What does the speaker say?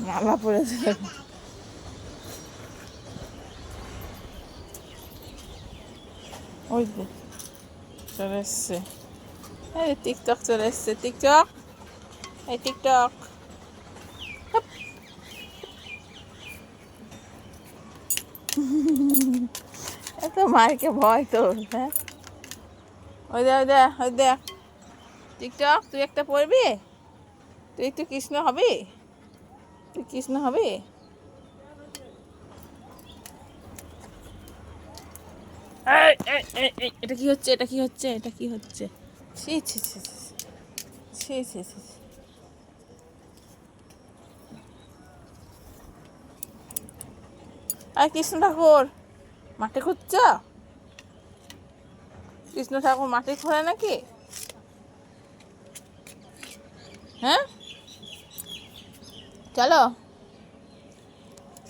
মালা পড়েছে। ওই যে চলে এসছে, এই টিকটক চলে এসছে। টিকটক, এই টিকটক, এত মারকে ভয় তোর, হ্যাঁ? ওই দে, ওই দে, ওই দে। টিকটক, তুই একটা পড়বি? তুই একটু কৃষ্ণ হবি? তুই কৃষ্ণ হবি? এটা কি হচ্ছে? এটা কি হচ্ছে? এটা কি হচ্ছে? ছি ছি ছি ছি ছি ছি ছি ছি। আর কৃষ্ণ ঠাকুর মাঠে খুঁজছ? কৃষ্ণ ঠাকুর মাঠে খোঁড়ে নাকি? হ্যাঁ, চলো।